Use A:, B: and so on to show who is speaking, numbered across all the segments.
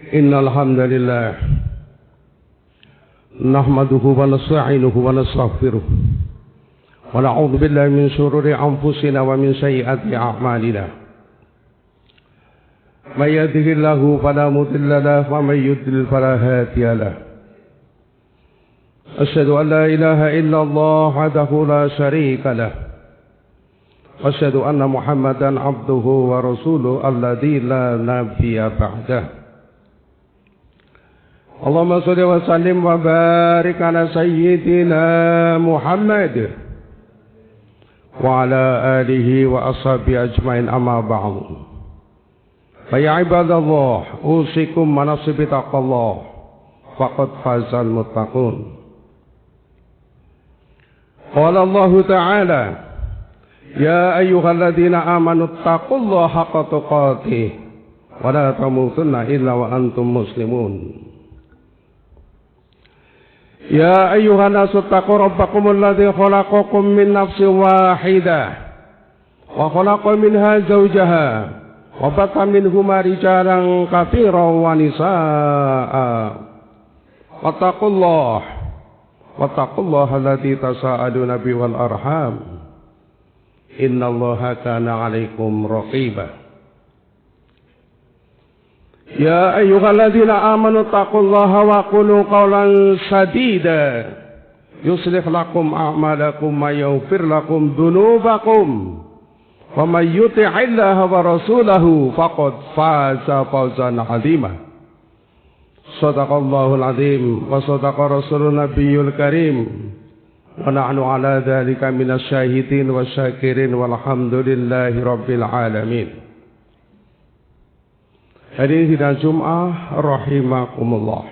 A: Innal hamdalillah nahmaduhu wa nasta'inuhu wa nastaghfiruh wa na'udzu billahi min shururi anfusina wa min sayyiati a'malina. May yahdihillahu fala mudilla lahu wa may yudlil fala hadiya lahu. Asyhadu an la ilaha illallah wahdahu la syarika lahu wa asyhadu anna Muhammadan abduhu wa rasuluhu alladzi la nabiyya ba'dahu. Allahumma shalli wa sallim wa barik ala sayyidina Muhammad wa ala alihi wa ashabihi ajmain, amma ba'du. Fa ya ibadallah, usikum manasib taqwallah faqad fazal muttaqun. Qala Allah Ta'ala, ya ayyuhalladzina amanu taqullaha haqqa tuqatih wa la tamutunna illa wa antum muslimun. Ya ayyuhan nasu taqu rabbakumul ladzi khalaqakum min nafsin wahidah wa khalaqa minha zawjaha wa batha minhuma rijalan katsiran wa nisaa. Wattaqullaha alladzi tasaaluna bihi wal arham innallaha kana 'alaikum raqiba. Ya ayyuhalladzina amanu taqullaha wa qulu qawlan sadida yuslih lakum a'malakum wa yaghfir lakum dhunubakum wa may yuti'illaha wa rasulahu faqad faza fawzan 'azima. Shadaqallahul 'azim wa shadaqa rasulun nabiyyul karim wa nahnu 'ala dzalika minasy syahidin wasyakirin walhamdulillahi rabbil alamin. Hadirin sidang Jum'ah rahimakumullah.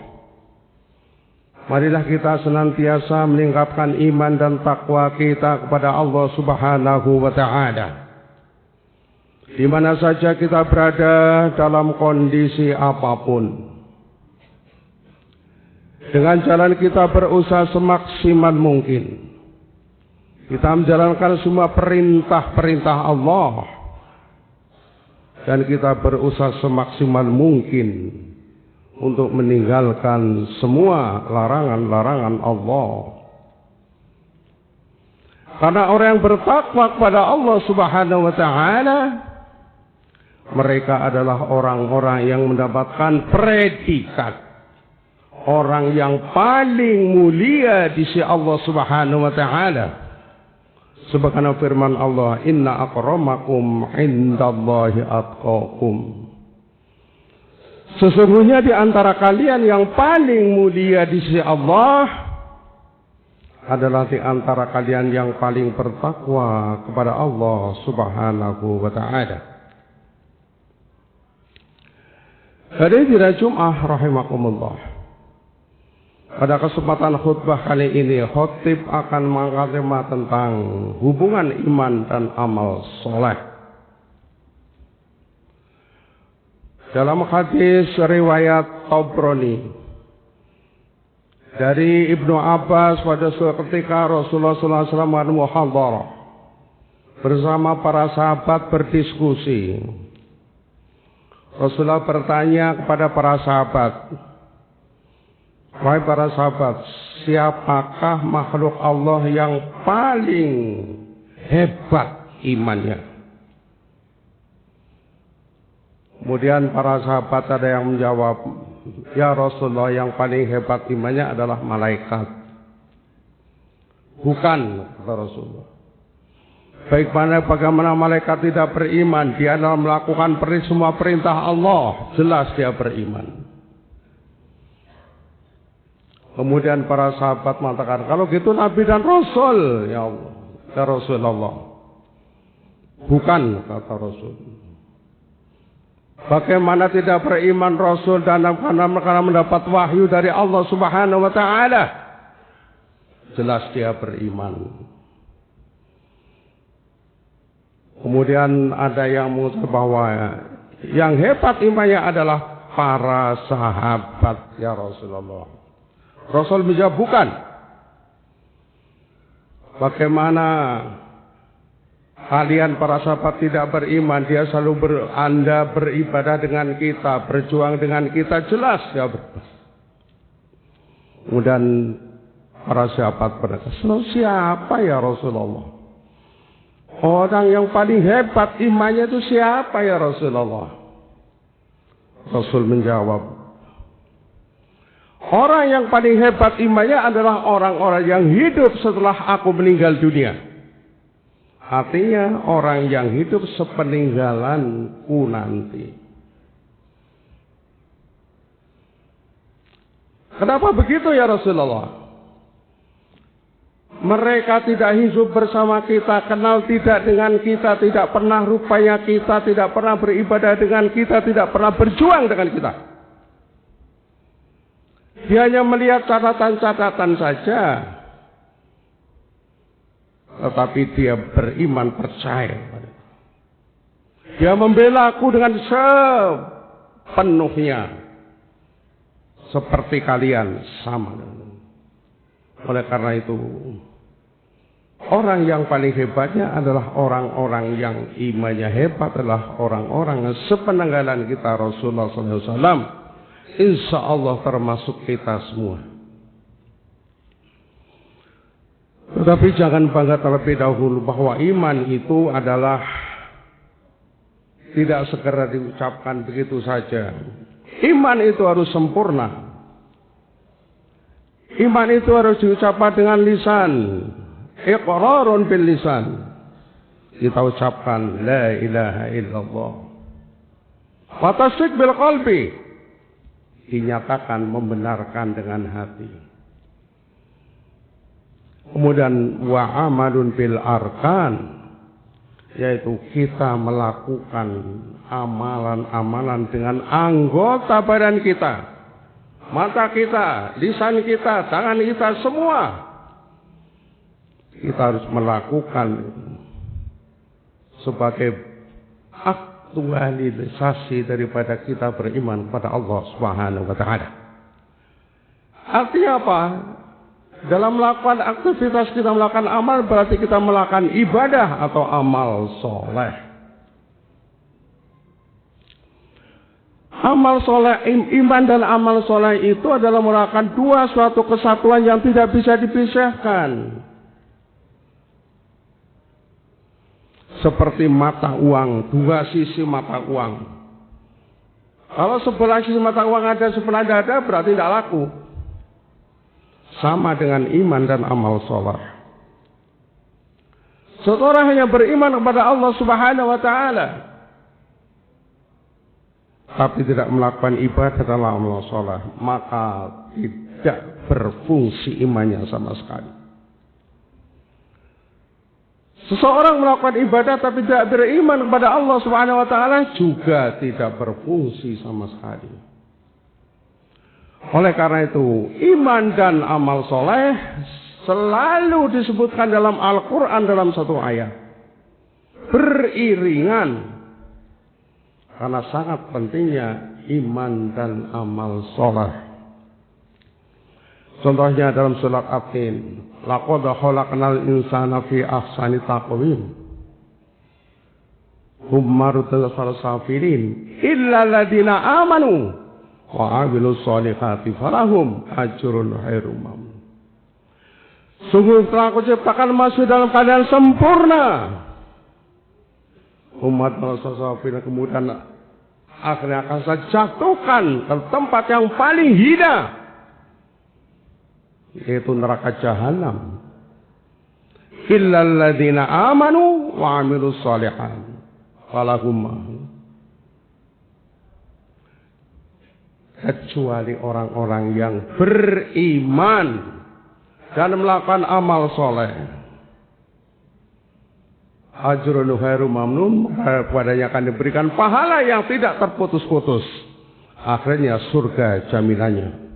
A: Marilah kita senantiasa meningkatkan iman dan takwa kita kepada Allah Subhanahu wa Ta'ala. Di mana saja kita berada dalam kondisi apapun. Dengan jalan kita berusaha semaksimal mungkin. Kita menjalankan semua perintah-perintah Allah. Dan kita berusaha semaksimal mungkin untuk meninggalkan semua larangan-larangan Allah. Karena orang yang bertakwa kepada Allah Subhanahu wa Ta'ala, mereka adalah orang-orang yang mendapatkan predikat orang yang paling mulia di sisi Allah Subhanahu wa Ta'ala. Sebagaimana firman Allah, inna akramakum indallahi atqakum. Sesungguhnya di antara kalian yang paling mulia di sisi Allah adalah di antara kalian yang paling bertakwa kepada Allah Subhanahu wa Ta'ala. Hadirin Jum'ah rahimakumullah. Pada kesempatan khutbah kali ini, khotib akan mengangkat tema tentang hubungan iman dan amal soleh. Dalam hadis riwayat Tabrani dari Ibnu Abbas, pada suatu ketika Rasulullah SAW muhadharah bersama para sahabat berdiskusi. Rasulullah bertanya kepada para sahabat, wahai para sahabat, siapakah makhluk Allah yang paling hebat imannya? Kemudian para sahabat ada yang menjawab, ya Rasulullah, yang paling hebat imannya adalah malaikat. Bukan, kata Rasulullah. Bagaimana malaikat tidak beriman? Dia dalam melakukan semua perintah Allah, jelas dia beriman. Kemudian para sahabat mengatakan, kalau gitu Nabi dan Rasul, ya Allah, ya Rasulullah. Bukan, kata Rasul. Bagaimana tidak beriman Rasul dan karena mendapat wahyu dari Allah Subhanahu wa Ta'ala? Jelas dia beriman. Kemudian ada yang mengatakan bahwa yang hebat imannya adalah para sahabat, ya Rasulullah. Rasul menjawab, bukan. Bagaimana Kalian para sahabat tidak beriman, dia selalu Anda beribadah dengan kita, berjuang dengan kita, jelas ya. Kemudian para sahabat berkata, siapa ya Rasulullah? Orang yang paling hebat imannya itu siapa ya Rasulullah? Rasul menjawab, orang yang paling hebat imannya adalah orang-orang yang hidup setelah aku meninggal dunia. Artinya orang yang hidup sepeninggalanku nanti. Kenapa begitu ya Rasulullah? Mereka tidak hidup bersama kita, kenal tidak dengan kita, tidak pernah rupanya kita, tidak pernah beribadah dengan kita, tidak pernah berjuang dengan kita. Dia hanya melihat catatan-catatan saja. Tetapi dia beriman, percaya. Dia membela aku dengan sepenuhnya. Seperti kalian, sama. Oleh karena itu, orang yang paling hebatnya adalah orang-orang yang imannya hebat, adalah orang-orang yang sepeninggalan kita Rasulullah SAW. Insya Allah termasuk kita semua. Tetapi jangan bangga terlebih dahulu bahwa iman itu adalah tidak segera diucapkan begitu saja. Iman itu harus sempurna. Iman itu harus diucapkan dengan lisan. Iqrarun bil lisan. Kita ucapkan la ilaha illallah. Wa tasdiq bil qalbi. Dinyatakan, membenarkan dengan hati. Kemudian wa amalun bil arkan, yaitu kita melakukan amalan-amalan dengan anggota badan kita, mata kita, lisan kita, tangan kita, semua kita harus melakukan sebagai aktualisasi daripada kita beriman kepada Allah Subhanahu wa taala. Artinya apa? Dalam melakukan aktivitas kita melakukan amal, berarti kita melakukan ibadah atau amal soleh. Amal soleh, iman dan amal soleh itu adalah merupakan dua suatu kesatuan yang tidak bisa dipisahkan. Seperti mata uang, dua sisi mata uang. Kalau sebelah sisi mata uang ada, sebelah tidak ada, berarti tidak laku. Sama dengan iman dan amal soleh. Seorang hanya beriman kepada Allah Subhanahu wa taala, tapi tidak melakukan ibadah dalam amal soleh, maka tidak berfungsi imannya sama sekali. Seseorang melakukan ibadah tapi tidak beriman kepada Allah Subhanahu wa taala juga tidak berfungsi sama sekali. Oleh karena itu, iman dan amal soleh selalu disebutkan dalam Al-Quran dalam satu ayat. Beriringan. Karena sangat pentingnya iman dan amal soleh. Contohnya dalam surat At-Tin. Laqad khalaqnal insana fi ahsani taqwim. Hummarutul safirin. Illa ladina amanu. Wa amilus solihati falahum ajrun khairum mamnun. Sungguh telah aku ciptakan manusia dalam keadaan sempurna. Umat Rasulullah kemudian akhirnya akan saya jatuhkan ke tempat yang paling hina, yaitu neraka jahanam. Illal ladzina amanu wa amilus solihati falahum, kecuali orang-orang yang beriman dan melakukan amal soleh. Ajrun khairum mamnun, padanya akan diberikan pahala yang tidak terputus-putus. Akhirnya surga jaminannya.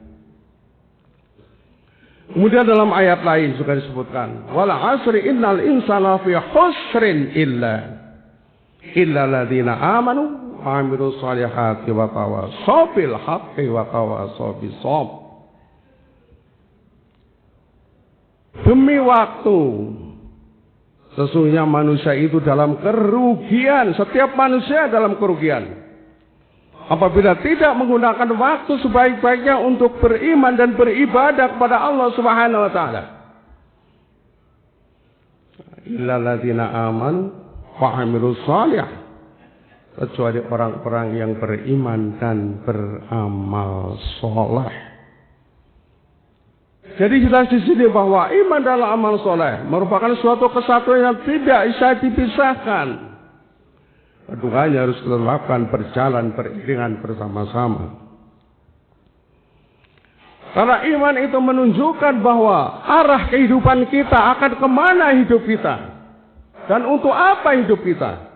A: Kemudian dalam ayat lain juga disebutkan, wal asri innal insana fi khusrin illa ladzina amanu Amiru salihati wa tawasaw bil haqqi wa tawasaw bis sabr. Demi waktu, Sesungguhnya manusia itu dalam kerugian. Setiap manusia dalam kerugian. Apabila tidak menggunakan waktu sebaik-baiknya untuk beriman dan beribadah kepada Allah Subhanahu wa taala. Illal ladzina amanu wa 'amilus shalih. Kecuali orang-orang yang beriman dan beramal soleh. Jadi jelas di sini bahwa iman dan amal soleh merupakan suatu kesatuan yang tidak bisa dipisahkan. Keduanya harus dilakukan berjalan beriringan bersama-sama. Karena iman itu menunjukkan bahwa arah kehidupan kita akan kemana hidup kita. Dan untuk apa hidup kita.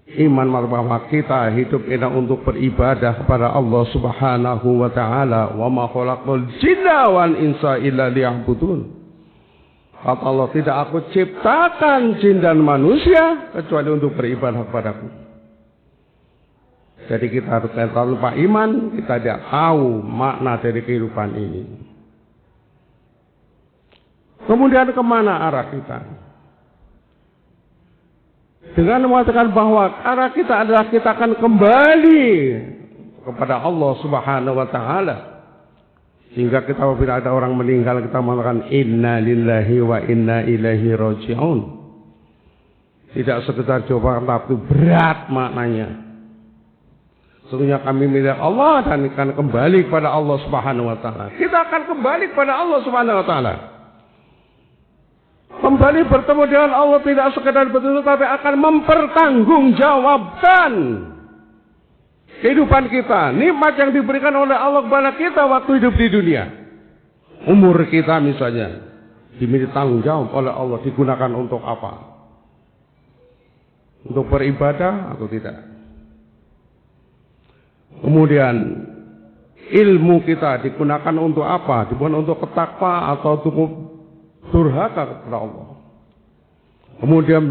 A: Iman bahwa kita hidup ini untuk beribadah kepada Allah Subhanahu wa taala. Wa ma khalaqul jinna wal insa illa liya'budun. Kata Allah, tidak aku ciptakan jin dan manusia kecuali untuk beribadah kepadaku. Jadi kita harus tanpa iman, kita tidak tahu makna dari kehidupan ini. Kemudian kemana arah kita? Dengan mengatakan bahwa arah kita adalah kita akan kembali kepada Allah Subhanahu wa taala. Sehingga kita apabila ada orang meninggal kita mengatakan inna lillahi wa inna ilaihi raji'un. Tidak sekedar jawaban tapi berat maknanya. Sesungguhnya kami milik Allah dan akan kembali kepada Allah Subhanahu wa taala. Kita akan kembali kepada Allah Subhanahu wa taala. Kembali bertemu dengan Allah tidak sekedar betul tapi akan mempertanggungjawabkan kehidupan kita, nikmat yang diberikan oleh Allah kepada kita waktu hidup di dunia. Umur kita misalnya diminta tanggung jawab oleh Allah, digunakan untuk apa? Untuk beribadah atau tidak? Kemudian ilmu kita digunakan untuk apa? Digunakan untuk ketakwa atau untuk durhaka kepada Allah. Kemudian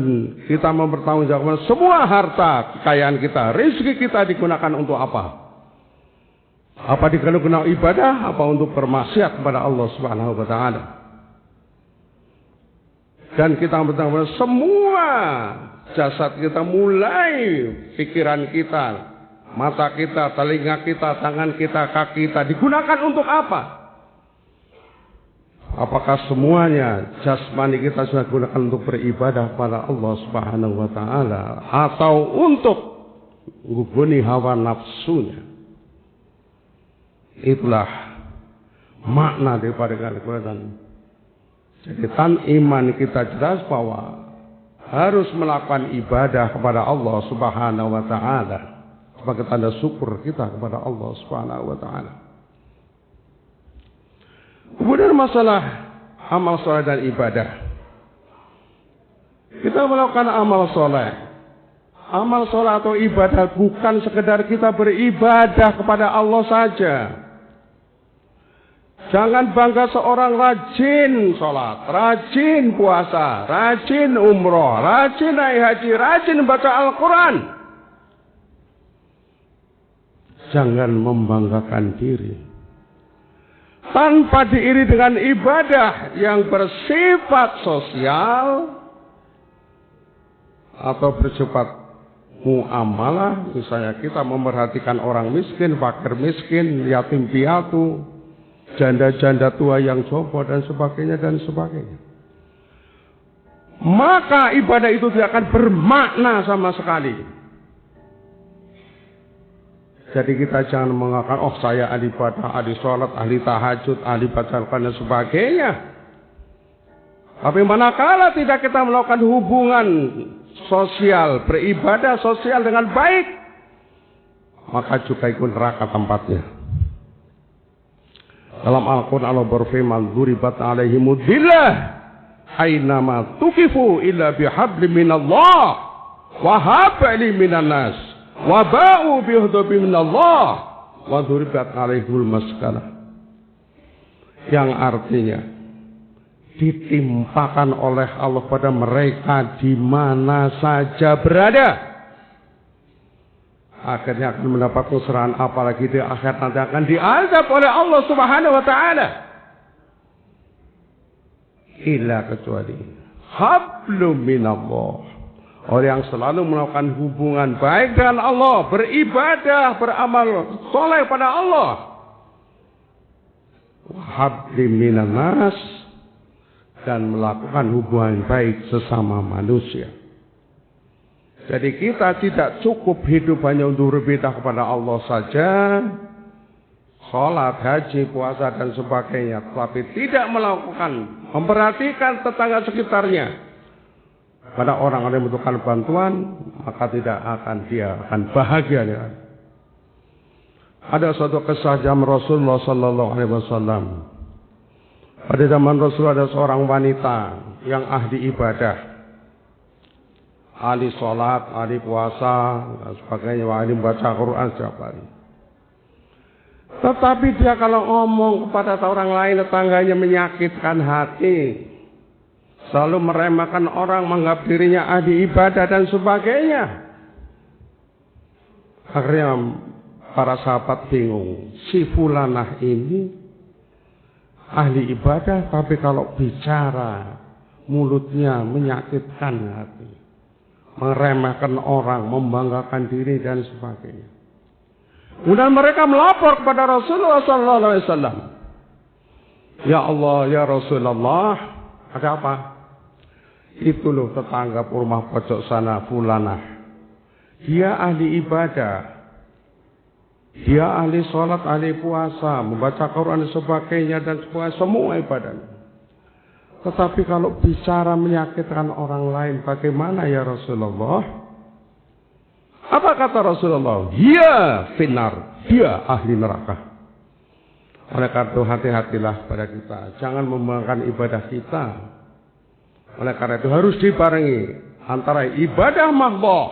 A: kita mempertanggungjawabkan semua harta kekayaan kita, rezeki kita digunakan untuk apa? Apa digunakan ibadah, apa untuk bermaksiat kepada Allah Subhanahu wa taala? Dan kita mempertanggungjawabkan semua jasad kita, mulai pikiran kita, mata kita, telinga kita, tangan kita, kaki kita digunakan untuk apa? Apakah semuanya jasmani kita sudah gunakan untuk beribadah kepada Allah Subhanahu wa taala atau untuk menghubungi hawa nafsunya? Itulah makna daripada kekuatan. Jadi iman kita jelas bahwa harus melakukan ibadah kepada Allah Subhanahu wa taala sebagai tanda syukur kita kepada Allah Subhanahu wa taala. Kemudian masalah amal soleh dan ibadah. Kita melakukan amal soleh. Amal soleh atau ibadah bukan sekedar kita beribadah kepada Allah saja. Jangan bangga seorang rajin sholat, rajin puasa, rajin umroh, rajin naik haji, rajin baca Al-Quran. Jangan membanggakan diri. Tanpa diiringi dengan ibadah yang bersifat sosial atau bersifat muamalah, misalnya kita memperhatikan orang miskin, fakir miskin, yatim piatu, janda-janda tua yang jomblo dan sebagainya dan sebagainya. Maka ibadah itu tidak akan bermakna sama sekali. Jadi kita jangan mengatakan, oh saya ahli ibadah, ahli sholat, ahli tahajud, ahli baca Al-Quran dan sebagainya. Tapi manakala tidak kita melakukan hubungan sosial, beribadah sosial dengan baik, maka juga ikut neraka tempatnya. Dalam Al-Quran Allah berfirman, "Duribat alaihimud dhillah ainama tuqifu illa bihablim minallah wa habli minan nas." Wabau bihudubi minallah wa duribat alaihul maskana. Yang artinya ditimpakan oleh Allah pada mereka di mana saja berada. Akhirnya akan mendapat kesesaran, apalagi di akhir nanti akan diazab oleh Allah Subhanahu wa taala. Illa kecuali hablum minallah. Orang yang selalu melakukan hubungan baik dengan Allah, beribadah, beramal soleh pada Allah. Hablim minan nas, dan melakukan hubungan baik sesama manusia. Jadi kita tidak cukup hidup hanya untuk beribadah kepada Allah saja, sholat, haji, puasa dan sebagainya, tapi tidak melakukan, memperhatikan tetangga sekitarnya. Pada orang-orang yang membutuhkan bantuan, maka dia akan bahagia. Ya. Ada suatu kisah zaman Rasulullah Sallallahu Alaihi Wasallam. Pada zaman Rasul ada seorang wanita yang ahli ibadah. Ahli sholat, ahli puasa, dan sebagainya, ahli membaca Quran setiap hari. Tetapi dia kalau ngomong kepada orang lain, tetangganya menyakitkan hati. Selalu meremehkan orang, menganggap dirinya ahli ibadah dan sebagainya. Akhirnya para sahabat bingung. Si fulanah ini ahli ibadah, tapi kalau bicara mulutnya menyakitkan hati. Meremehkan orang, membanggakan diri dan sebagainya. Kemudian mereka melapor kepada Rasulullah SAW. Ya Allah, ya Rasulullah, ada apa? Itu loh tetangga rumah pojok sana, fulanah. Dia ahli ibadah. Dia ahli sholat, ahli puasa, membaca Quran dan sebagainya dan semua ibadah. Tetapi kalau bicara menyakitkan orang lain, bagaimana ya Rasulullah? Apa kata Rasulullah? Dia finar, dia ahli neraka. Oleh karena itu hati-hatilah pada kita, jangan membanggakan ibadah kita. Oleh karena itu harus dibarengi antara ibadah mahdhah,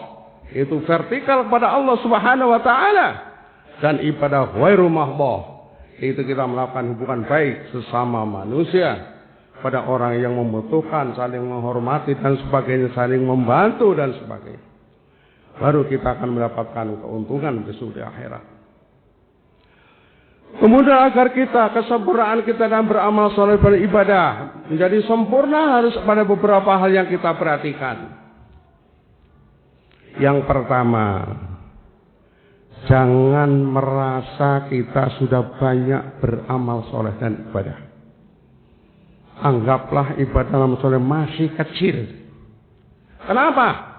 A: itu vertikal kepada Allah Subhanahu wa taala, dan ibadah ghairu mahdhah, itu kita melakukan hubungan baik sesama manusia. Pada orang yang membutuhkan, saling menghormati dan sebagainya, saling membantu dan sebagainya. Baru kita akan mendapatkan keuntungan besok di akhirat. Kemudian agar kita, kesempurnaan kita dalam beramal soleh beribadah menjadi sempurna, harus pada beberapa hal yang kita perhatikan. Yang pertama, jangan merasa kita sudah banyak beramal soleh dan ibadah. Anggaplah ibadah amal soleh masih kecil. Kenapa?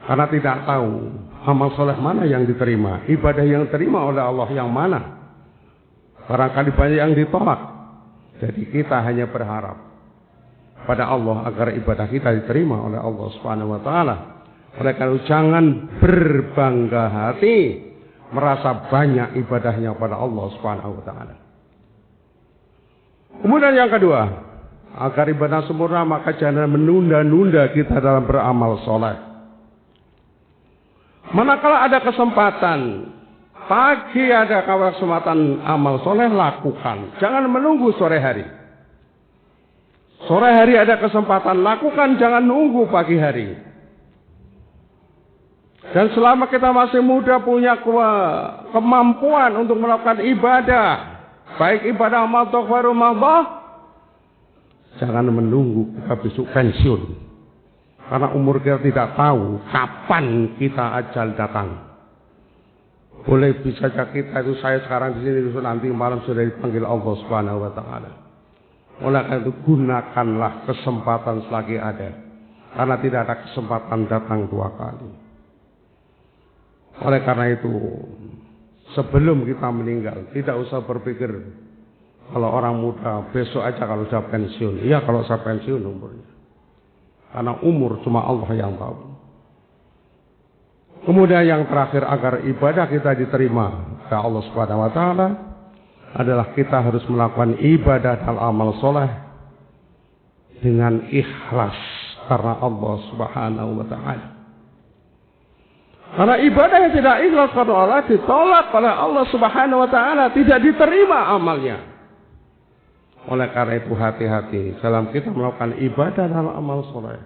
A: Karena tidak tahu amal soleh mana yang diterima, ibadah yang diterima oleh Allah yang mana. Barangkali banyak yang ditolak. Jadi kita hanya berharap pada Allah agar ibadah kita diterima oleh Allah Subhanahu wa taala. Oleh karena itu jangan berbangga hati merasa banyak ibadahnya pada Allah Subhanahu wa taala. Kemudian yang kedua, agar ibadah sempurna, maka jangan menunda-nunda kita dalam beramal soleh. Manakala ada kesempatan, pagi ada kesempatan amal soleh, lakukan. Jangan menunggu sore hari. Sore hari ada kesempatan, lakukan. Jangan nunggu pagi hari. Dan selama kita masih muda, punya kemampuan untuk melakukan ibadah, baik ibadah mahdhah ghairu mahdhah, jangan menunggu kita besok pensiun. Karena umur kita tidak tahu kapan kita ajal datang. Boleh bisa saja kita itu, saya sekarang di sini, nanti malam sudah dipanggil Allah Subhanahu wa taala. Oleh karena itu gunakanlah kesempatan selagi ada. Karena tidak ada kesempatan datang dua kali. Oleh karena itu sebelum kita meninggal, tidak usah berpikir kalau orang muda besok aja kalau sudah pensiun. Iya, kalau saya pensiun umurnya. Karena umur cuma Allah yang tahu. Kemudian yang terakhir, agar ibadah kita diterima oleh Allah Subhanahu wa taala adalah kita harus melakukan ibadah dan amal soleh dengan ikhlas karena Allah Subhanahu wa taala. Karena ibadah yang tidak ikhlas karena Allah ditolak oleh Allah Subhanahu wa taala, tidak diterima amalnya. Oleh karena itu hati-hati dalam kita melakukan ibadah dan amal soleh.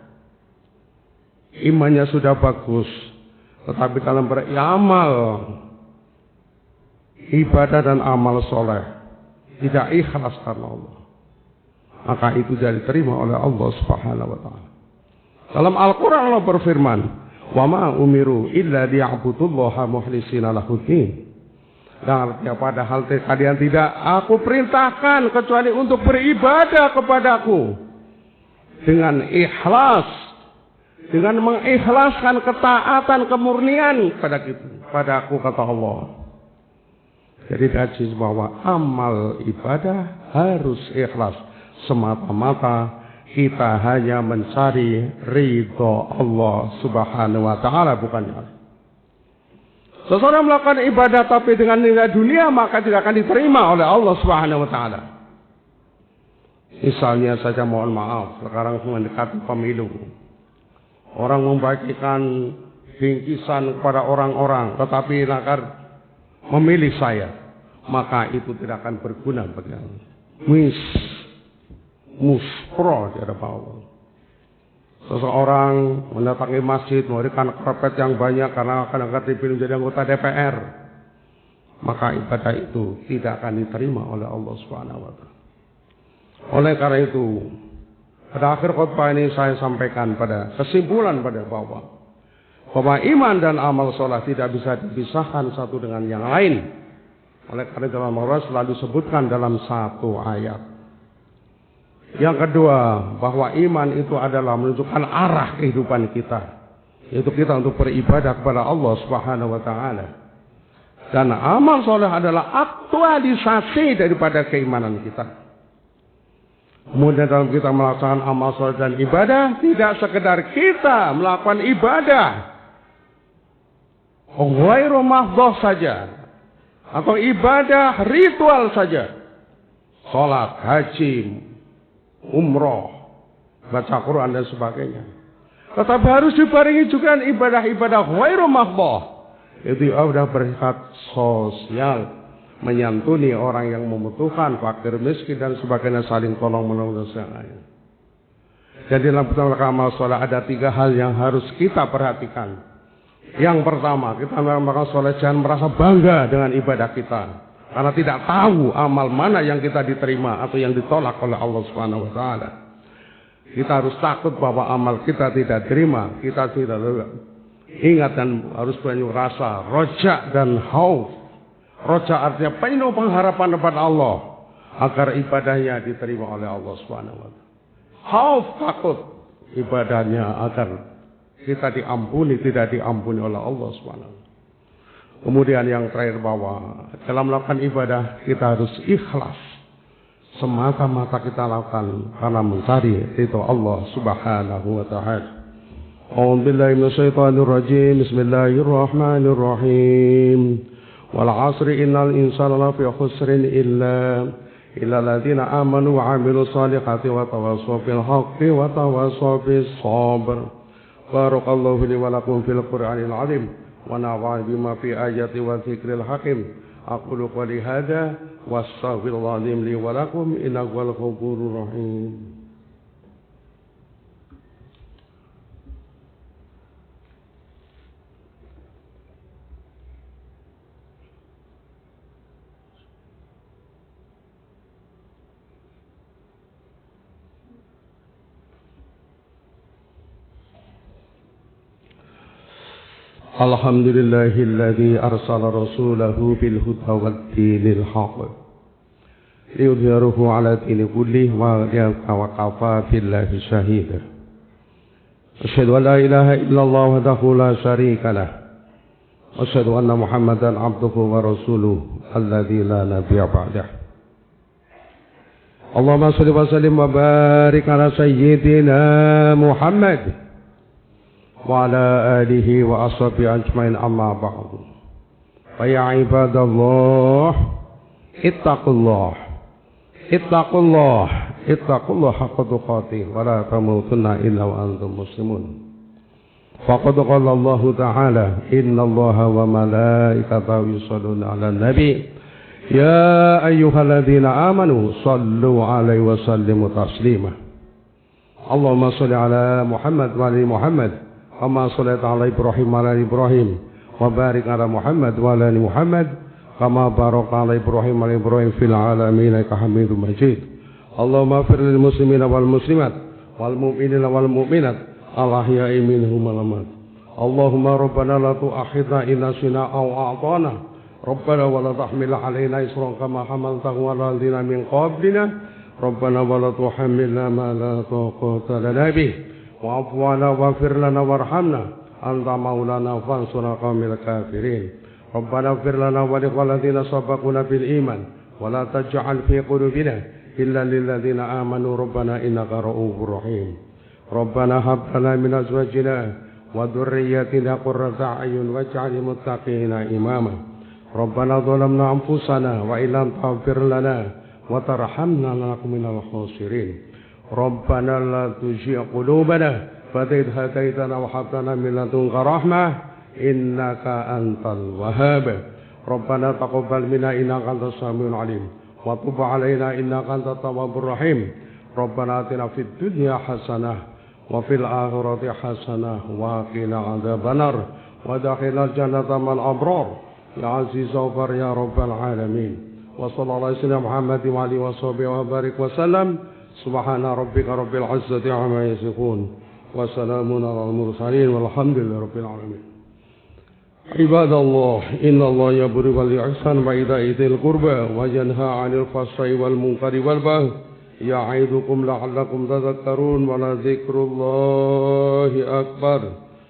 A: Imannya sudah bagus, tetapi dalam beramal ibadah dan amal soleh tidak ikhlas karena Allah, maka itu tidak diterima oleh Allah Subhanahu wa taala. Dalam Al-Quran Allah berfirman, wa ma umiru illa liya'budullaha mukhlishina lahuddin. Dan artinya padahal kalian tidak aku perintahkan kecuali untuk beribadah kepadaku dengan ikhlas, dengan mengikhlaskan ketaatan kemurnian pada aku kata Allah. Jadi hadis bahwa amal ibadah harus ikhlas, semata-mata kita hanya mencari ridho Allah Subhanahu wa taala, bukan yang lain. Seseorang melakukan ibadah tapi dengan nilai dunia, maka tidak akan diterima oleh Allah Subhanahu wa taala. Misalnya saja, mohon maaf, sekarang mendekati pemilu. Orang membagikan bingkisan kepada orang-orang, tetapi nakar memilih saya, maka itu tidak akan berguna bagi Allah. Muspro di hadapan Allah. Seseorang mendatangi masjid, memberikan karpet yang banyak karena akan dipilih menjadi anggota DPR, maka ibadah itu tidak akan diterima oleh Allah Subhanahu wa taala. Oleh karena itu, pada akhir khutbah ini saya sampaikan pada kesimpulan pada bahwa iman dan amal soleh tidak bisa dipisahkan satu dengan yang lain. Oleh karena dalam Al-Quran selalu disebutkan dalam satu ayat. Yang kedua, bahwa iman itu adalah menunjukkan arah kehidupan kita, yaitu kita untuk beribadah kepada Allah Subhanahu wa taala. Dan amal soleh adalah aktualisasi daripada keimanan kita. Kemudian dalam kita melaksanakan amal soleh dan ibadah, tidak sekedar kita melakukan ibadah ghairu mahdhah saja, atau ibadah ritual saja, salat, haji, umroh, baca Quran dan sebagainya. Tetapi harus dibarengi juga ibadah-ibadah ghairu mahdhah. Itu sudah bersifat sosial, menyantuni orang yang membutuhkan, fakir miskin dan sebagainya, saling tolong menolong dan sebagainya. Jadi dalam amal soleh ada 3 hal yang harus kita perhatikan. Yang pertama, kita melakukan soleh jangan merasa bangga dengan ibadah kita, karena tidak tahu amal mana yang kita diterima atau yang ditolak oleh Allah Subhanahu wa taala. Kita harus takut bahwa amal kita tidak terima. Kita tidak ingat dan harus punya rasa roja dan khauf. Roja artinya penuh pengharapan kepada Allah agar ibadahnya diterima oleh Allah Subhanahu wa taala. Khauf, takut ibadahnya agar kita diampuni, tidak diampuni oleh Allah Subhanahu wa taala. Kemudian yang terakhir, bahwa dalam melakukan ibadah kita harus ikhlas, semata-mata kita lakukan karena mencari ridho Allah Subhanahu wa taala. A'udzu billahi minasyaitonir rajim. Bismillahirrahmanirrahim. Wal 'asri innal insana lafi khusrin illa alladziina aamanu wa 'amilus shalihati wa tawassaw bil haqqi wa tawassaw bis sabr. Barakallahu li wa lakum fil Qur'anil 'azim. ونعوذ بما في آيات والذكر الحكيم. أقول قولي هذا واستغفر الله لي ولكم إنه هو الغفور الرحيم. Alhamdulillahilladzi arsala rasulahu bil huda wad dinil haqq liyudhhirahu 'ala dini kullihi wa kafa billahi shahida. Asyhadu an la ilaha illallah wahdahu la syarika lah. Asyhadu anna Muhammadan 'abduhu wa rasuluhu alladzi la nabiyya ba'dah. Allahumma shalli wa sallim wa barik 'ala sayyidina Muhammad wa ala alihi wa ashabihi ajmain, amma ba'du. Fa ya ibadallah, ittaqullah haqqa tuqatih wa la tamutunna illa wa antum muslimun. Faqad qala Allah ta'ala, innallaha wa malaikatahu yusholluna 'alan nabi ya ayyuhalladzina amanu shallu 'alaihi wa sallimu taslima. Allahumma shalli 'ala Muhammad wa ali Muhammad kama shallaita 'ala Ibrahim wa 'ala Ibrahim wa barik 'ala Muhammad wa 'ala Muhammad kama barakta 'ala Ibrahim wa 'ala Ibrahim fil 'alamin innaka Hamidum Majid. Allahumma ighfir lil muslimina wal muslimat wal mu'minina wal mu'minat al-ahya'i minhum wal-amwat. Allahumma rabbana la tu'akhidna in nasina aw a'tana. Rabbana wa la tahmil 'alaina isran kama hamaltahu 'ala alladziina min qablina. Rabbana wa la tuhammilna ma la taqata lana bih. Wa'fu 'anna waghfir lana warhamna. Anta maulana fansurna qawmil kafirin. Rabbana ighfir lana wa liqalladzina sabaquna bil iman wa la taj'al fi qulubina illa lil ladzina amanu rabbana innaka ra'ufur rahim. Rabbana hab lana min azwajina wa dhurriyyatina qurrata a'yun waj'al lil muttaqina imama. Rabbana dhalamna anfusana wa illam taghfir lana wa tarhamna lanakum minal khasirin. Rabbana la tuzigh qulubana fa'id hadaitana wa hab lana min ladunka rahmah innaka antal wahhab. Rabbana taqabbal minna innaka antas samiul alim wa tub 'alaina innaka antat tawwabur rahim. Rabbana atina fid dunya hasanah wa fil akhirati hasanah wa qina adzabannar wa adkhilnal jannata ma'al abrar ya aziz ghafar ya rabbal alamin. Wa sallallahu alaihi wasallam Muhammadin wa alihi wa sahbihi wa barik wa sallam. Subhana rabbika rabbil izzati amma yasifun wa salamun alal mursalin walhamdulillahi rabbil alamin. Ibadallah, innallaha ya'muru bil ihsani wa ita'i dzil qurba wa yanha 'anil fahsya'i wal munkari wal baghi ya'idukum la'allakum tadhakkarun wa la dzikrullahi akbar.